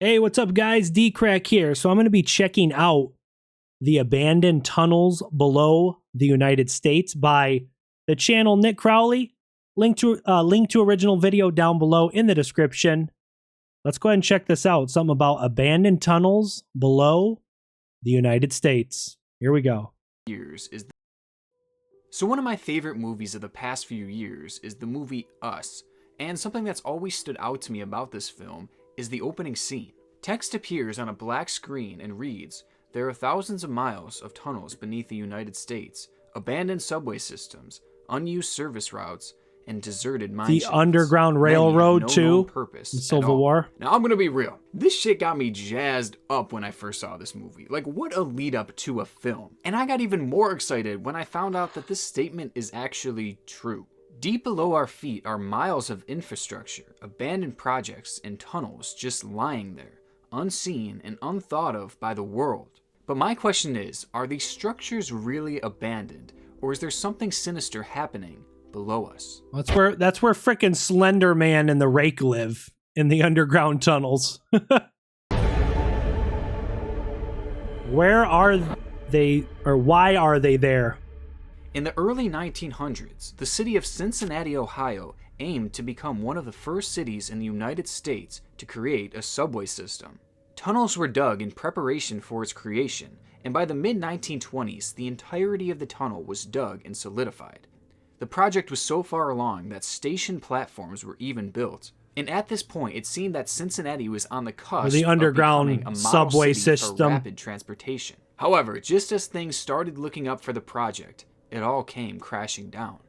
Hey, what's up, guys? DKRACK here. So I'm going to be checking out the abandoned tunnels below the United States by the channel Nick Crowley. Link to original video down below in the description. Let's go ahead and check this out. Something about abandoned tunnels below the United States. Here we go. So one of my favorite movies of the past few years is the movie Us, and something that's always stood out to me about this film is the opening scene. Text appears on a black screen and reads, "There are thousands of miles of tunnels beneath the United States, abandoned subway systems, unused service routes, and deserted mine shafts. The Underground Railroad too, Civil War. Now I'm gonna be real. This shit got me jazzed up when I first saw this movie. Like, what a lead up to a film. And I got even more excited when I found out that this statement is actually true. Deep below our feet are miles of infrastructure, abandoned projects, and tunnels just lying there, unseen and unthought of by the world. But my question is, are these structures really abandoned, or is there something sinister happening below us? That's where frickin' Slender Man and the Rake live, in the underground tunnels. Where are they, or why are they there? In the early 1900s, the city of Cincinnati, Ohio, aimed to become one of the first cities in the United States to create a subway system. Tunnels were dug in preparation for its creation, and by the mid-1920s, the entirety of the tunnel was dug and solidified. The project was so far along that station platforms were even built, and at this point, it seemed that Cincinnati was on the cusp the underground of becoming a model subway city system for rapid transportation. However, just as things started looking up for the project, it all came crashing down.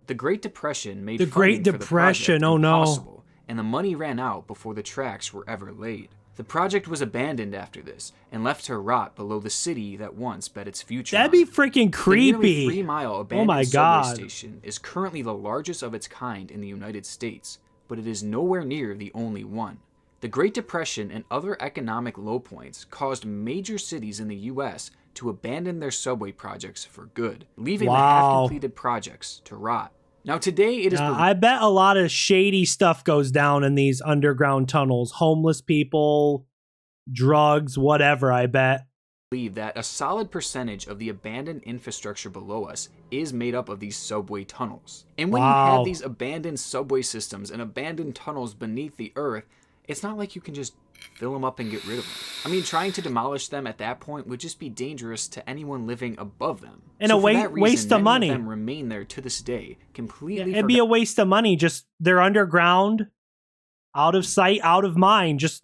The Great Depression made funding for the project impossible, and the money ran out before the tracks were ever laid. The project was abandoned after this and left to rot below the city that once bet its future. That'd be freaking creepy. The nearly 3-mile abandoned subway station is currently the largest of its kind in the United States, but it is nowhere near the only one. The Great Depression and other economic low points caused major cities in the U.S. to abandon their subway projects for good, leaving the half-completed projects to rot. Now today it is... I bet a lot of shady stuff goes down in these underground tunnels. Homeless people, drugs, whatever, I bet. Believe that a solid percentage of the abandoned infrastructure below us is made up of these subway tunnels. And when you have these abandoned subway systems and abandoned tunnels beneath the earth, it's not like you can just fill them up and get rid of them. I mean, trying to demolish them at that point would just be dangerous to anyone living above them. And so a waste of money. Many of them remain there to this day, completely. It'd be a waste of money. Just they're underground, out of sight, out of mind. Just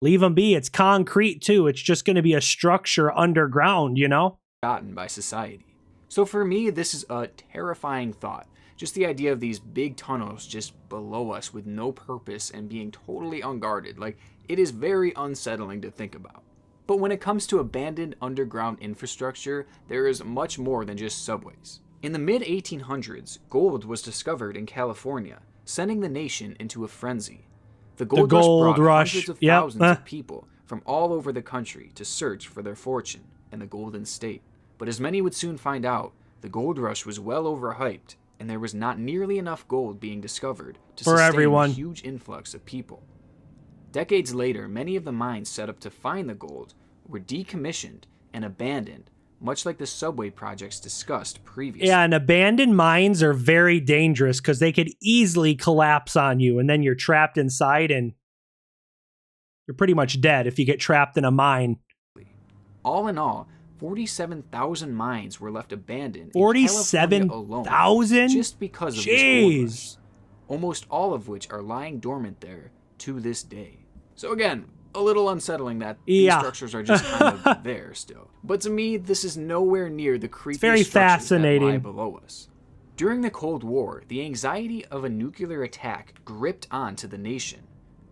leave them be. It's concrete too. It's just going to be a structure underground, you know? Forgotten by society. So for me, this is a terrifying thought. Just the idea of these big tunnels just below us with no purpose and being totally unguarded. Like, it is very unsettling to think about. But when it comes to abandoned underground infrastructure, there is much more than just subways. In the mid-1800s, gold was discovered in California, sending the nation into a frenzy. The gold rush brought hundreds of thousands of people from all over the country to search for their fortune in the Golden State. But as many would soon find out, the gold rush was well overhyped, and there was not nearly enough gold being discovered to sustain a huge influx of people. Decades later, many of the mines set up to find the gold were decommissioned and abandoned, much like the subway projects discussed previously. Yeah, and abandoned mines are very dangerous because they could easily collapse on you, and then you're trapped inside and you're pretty much dead if you get trapped in a mine. All in all, 47,000 mines were left abandoned 47,000 just because of this gold rush, almost all of which are lying dormant there to this day. So again, a little unsettling that these structures are just kind of there still. But to me, this is nowhere near the creepy structures that lie below us. During the Cold War, the anxiety of a nuclear attack gripped onto the nation.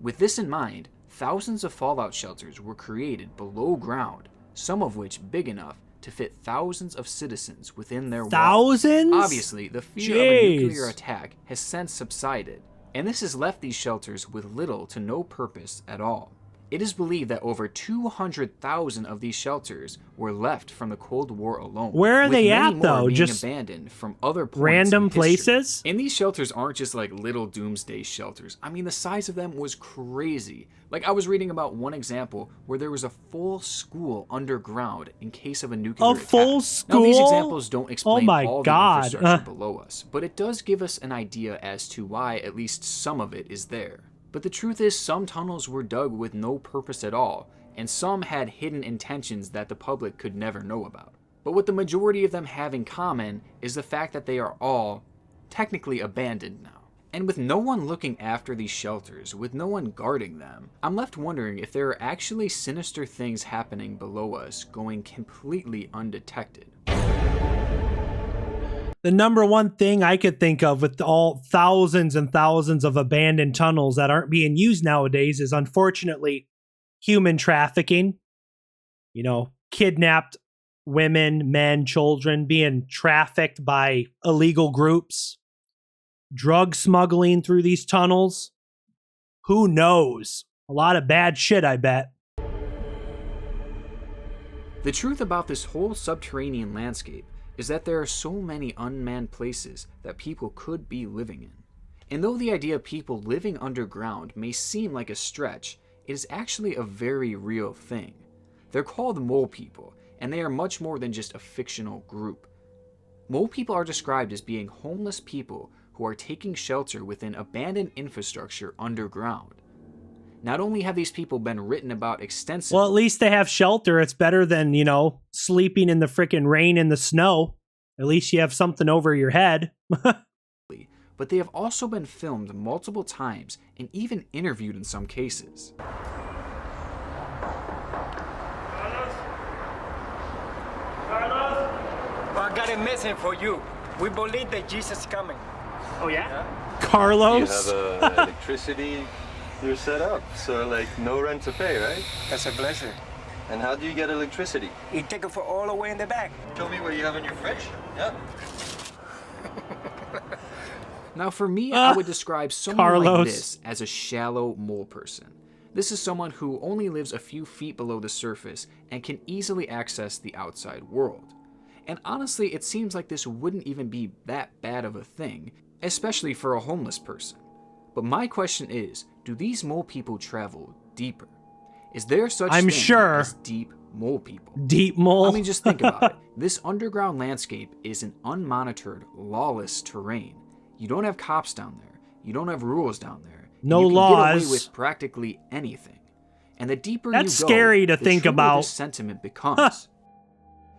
With this in mind, thousands of fallout shelters were created below ground, some of which big enough to fit thousands of citizens within their walls. Obviously, the fear of a nuclear attack has since subsided, and this has left these shelters with little to no purpose at all. It is believed that over 200,000 of these shelters were left from the Cold War alone. Where are they at, though? Being Just abandoned from other points random in history. places? And these shelters aren't just like little doomsday shelters. I mean, the size of them was crazy. Like, I was reading about one example where there was a full school underground in case of a nuclear attack. A full school? Now, these examples don't explain all God. the infrastructure below us, but it does give us an idea as to why at least some of it is there. But the truth is, some tunnels were dug with no purpose at all, and some had hidden intentions that the public could never know about. But what the majority of them have in common is the fact that they are all technically abandoned now. And with no one looking after these shelters, with no one guarding them, I'm left wondering if there are actually sinister things happening below us going completely undetected. The number one thing I could think of with all thousands and thousands of abandoned tunnels that aren't being used nowadays is, unfortunately, human trafficking. You know, kidnapped women, men, children being trafficked by illegal groups. Drug smuggling through these tunnels. Who knows? A lot of bad shit, I bet. The truth about this whole subterranean landscape is that there are so many unmanned places that people could be living in. And though the idea of people living underground may seem like a stretch, it is actually a very real thing. They're called mole people, and they are much more than just a fictional group. Mole people are described as being homeless people who are taking shelter within abandoned infrastructure underground. Not only have these people been written about extensively... Well, at least they have shelter. It's better than, you know, sleeping in the frickin' rain and the snow. At least you have something over your head. But they have also been filmed multiple times and even interviewed in some cases. I got a message for you. We believe that Jesus is coming. Oh yeah? Carlos? You have electricity, you're set up, so like no rent to pay, right? That's a blessing. And how do you get electricity? You take it for all the way in the back. Tell me what you have in your fridge. Yeah. Now for me, I would describe someone like this as a shallow mole person. This is someone who only lives a few feet below the surface and can easily access the outside world. And honestly, it seems like this wouldn't even be that bad of a thing, especially for a homeless person. But my question is, do these mole people travel deeper? Is there such thing as deep mole people? Deep mole? I mean, just think about it. This underground landscape is an unmonitored, lawless terrain. You don't have cops down there. You don't have rules down there. No you can laws. get away with practically anything. And the deeper That's you go, scary to the think truer about. this sentiment becomes.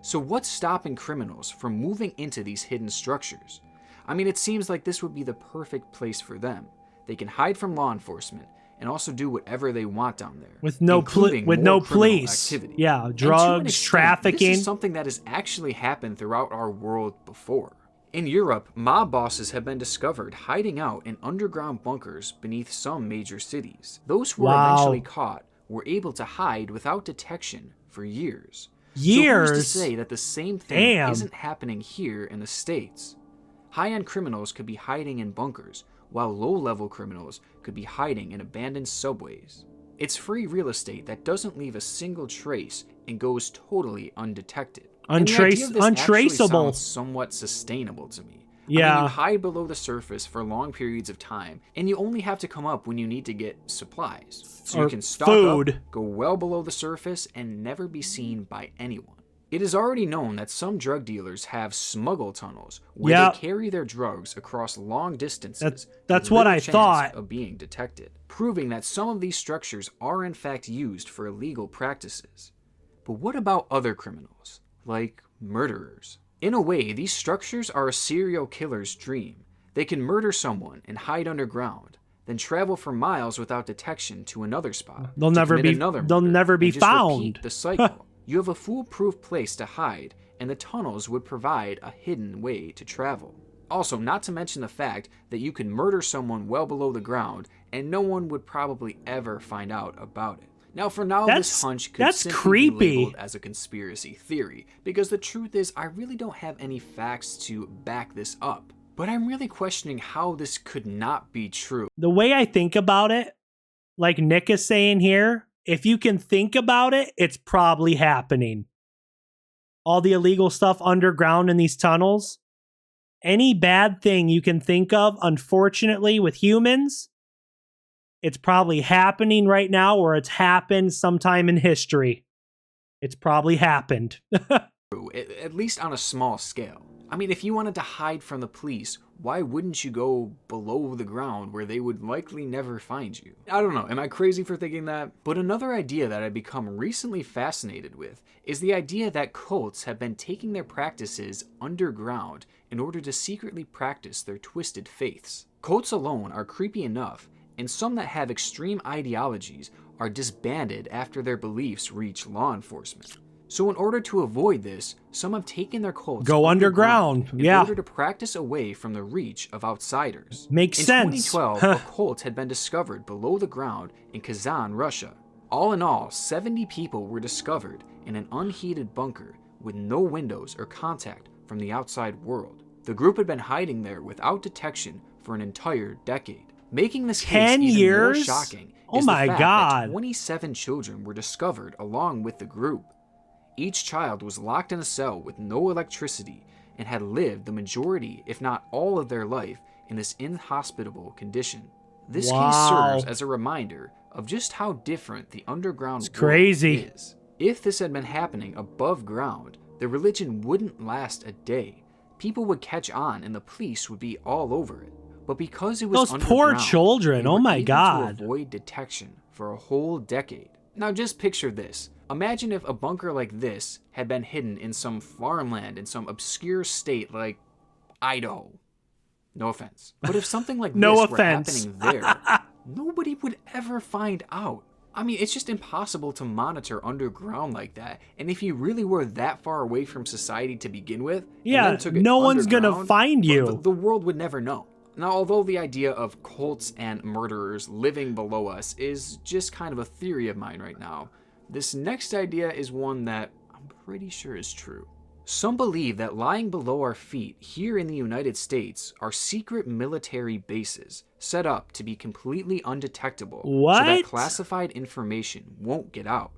So what's stopping criminals from moving into these hidden structures? I mean, it seems like this would be the perfect place for them. They can hide from law enforcement and also do whatever they want down there. With no police. Activity. Yeah, drugs, extent, trafficking. This is something that has actually happened throughout our world before. In Europe, mob bosses have been discovered hiding out in underground bunkers beneath some major cities. Those who were eventually caught were able to hide without detection for years. Years? So who's to say that the same thing isn't happening here in the States? High-end criminals could be hiding in bunkers, while low-level criminals could be hiding in abandoned subways. It's free real estate that doesn't leave a single trace and goes totally undetected. Untraceable. Sounds somewhat sustainable to me. Yeah. I mean, you hide below the surface for long periods of time, and you only have to come up when you need to get supplies. So you can stock up, go well below the surface, and never be seen by anyone. It is already known that some drug dealers have smuggle tunnels where they carry their drugs across long distances. That's what I thought. Of being detected, proving that some of these structures are in fact used for illegal practices. But what about other criminals, like murderers? In a way, these structures are a serial killer's dream. They can murder someone and hide underground, then travel for miles without detection to another spot. They'll never be found. Repeat the cycle. You have a foolproof place to hide, and the tunnels would provide a hidden way to travel. Also, not to mention the fact that you can murder someone well below the ground, and no one would probably ever find out about it. Now, for now, this hunch could simply be labeled as a conspiracy theory, because the truth is, I really don't have any facts to back this up. But I'm really questioning how this could not be true. The way I think about it, like Nick is saying here, if you can think about it, it's probably happening. All the illegal stuff underground in these tunnels. Any bad thing you can think of, unfortunately, with humans, it's probably happening right now, or it's happened sometime in history. It's probably happened. At least on a small scale. I mean, if you wanted to hide from the police, why wouldn't you go below the ground where they would likely never find you? I don't know, am I crazy for thinking that? But another idea that I've become recently fascinated with is the idea that cults have been taking their practices underground in order to secretly practice their twisted faiths. Cults alone are creepy enough, and some that have extreme ideologies are disbanded after their beliefs reach law enforcement. So in order to avoid this, some have taken their cults underground. In order to practice away from the reach of outsiders. Makes sense. In 2012, a cult had been discovered below the ground in Kazan, Russia. All in all, 70 people were discovered in an unheated bunker with no windows or contact from the outside world. The group had been hiding there without detection for an entire decade. Making this case even more shocking is the fact that 27 children were discovered along with the group. Each child was locked in a cell with no electricity and had lived the majority, if not all of their life, in this inhospitable condition. This case serves as a reminder of just how different the underground world is. If this had been happening above ground, the religion wouldn't last a day. People would catch on and the police would be all over it. But because it was those poor children, oh my God, to avoid detection for a whole decade. Now just picture this. Imagine if a bunker like this had been hidden in some farmland in some obscure state like Idaho. No offense. But if something like this were happening there, nobody would ever find out. I mean, it's just impossible to monitor underground like that. And if you really were that far away from society to begin with, no one's gonna find you. The world would never know. Now, although the idea of cults and murderers living below us is just kind of a theory of mine right now, this next idea is one that I'm pretty sure is true. Some believe that lying below our feet here in the United States are secret military bases set up to be completely undetectable so that classified information won't get out.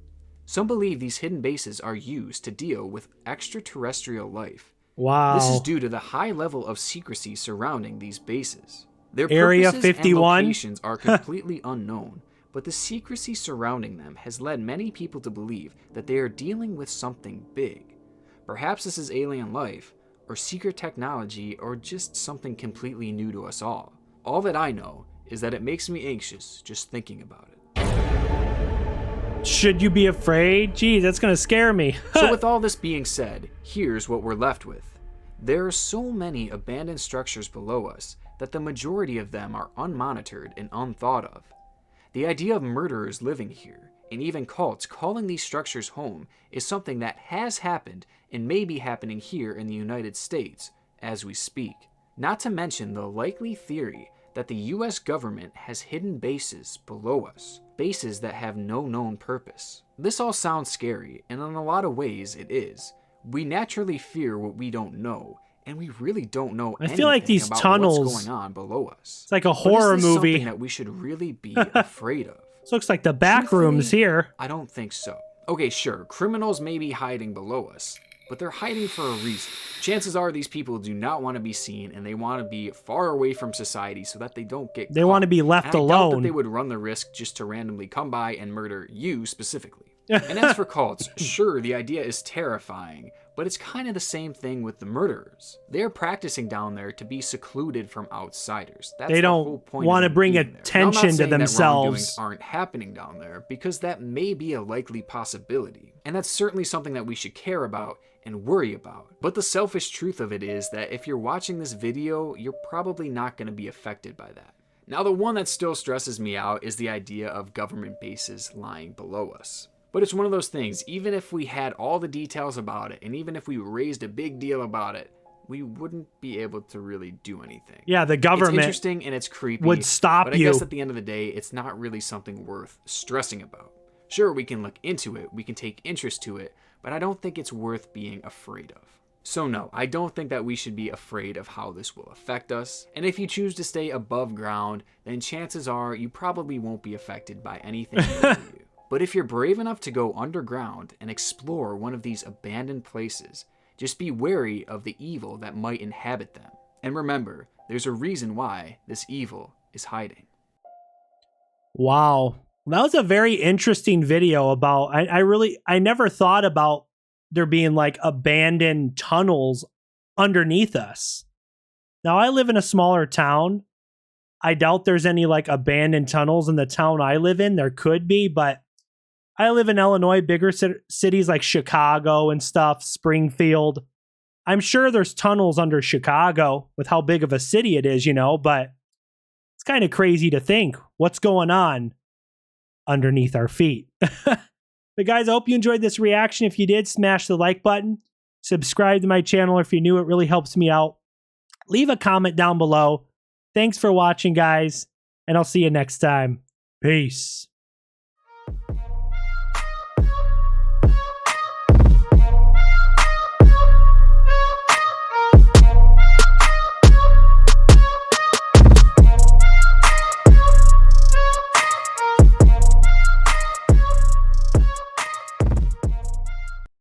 Some believe these hidden bases are used to deal with extraterrestrial life. Wow. This is due to the high level of secrecy surrounding these bases. Their Area purposes 51 and locations are completely unknown, but the secrecy surrounding them has led many people to believe that they are dealing with something big. Perhaps this is alien life, or secret technology, or just something completely new to us all. All that I know is that it makes me anxious just thinking about it. Should you be afraid? Geez, that's gonna scare me. So with all this being said, here's what we're left with. There are so many abandoned structures below us that the majority of them are unmonitored and unthought of. The idea of murderers living here, and even cults calling these structures home, is something that has happened and may be happening here in the United States as we speak. Not to mention the likely theory that the US government has hidden bases below us, bases that have no known purpose. This all sounds scary, and in a lot of ways it is. We naturally fear what we don't know, and we really don't know anything feel like these about tunnels, what's going on below us. It's like a horror movie. Something that we should really be afraid of. This looks like the back rooms here. I don't think so. Okay, sure, criminals may be hiding below us, but they're hiding for a reason. Chances are these people do not want to be seen, and they want to be far away from society so that they don't get caught. They want to be left alone. I doubt that they would run the risk just to randomly come by and murder you specifically. And as for cults, sure, the idea is terrifying, but it's kind of the same thing with the murderers. They're practicing down there to be secluded from outsiders. That's they don't the whole point want to bring to attention to themselves. That aren't happening down there, because that may be a likely possibility. And that's certainly something that we should care about and worry about. But the selfish truth of it is that if you're watching this video, you're probably not going to be affected by that. Now, the one that still stresses me out is the idea of government bases lying below us. But it's one of those things, even if we had all the details about it, and even if we raised a big deal about it, we wouldn't be able to really do anything. Yeah, the government it's interesting and it's creepy, would stop but I guess at the end of the day, it's not really something worth stressing about. Sure, we can look into it, we can take interest to it, but I don't think it's worth being afraid of. So no, I don't think that we should be afraid of how this will affect us. And if you choose to stay above ground, then chances are you probably won't be affected by anything near you. But if you're brave enough to go underground and explore one of these abandoned places, just be wary of the evil that might inhabit them. And remember, there's a reason why this evil is hiding. Wow. That was a very interesting video about, I never thought about there being like abandoned tunnels underneath us. Now I live in a smaller town. I doubt there's any like abandoned tunnels in the town I live in. There could be, but I live in Illinois, bigger cities like Chicago and stuff, Springfield. I'm sure there's tunnels under Chicago with how big of a city it is, you know, but it's kind of crazy to think what's going on underneath our feet. But guys, I hope you enjoyed this reaction. If you did, smash the like button. Subscribe to my channel if you're new. It really helps me out. Leave a comment down below. Thanks for watching, guys, and I'll see you next time. Peace.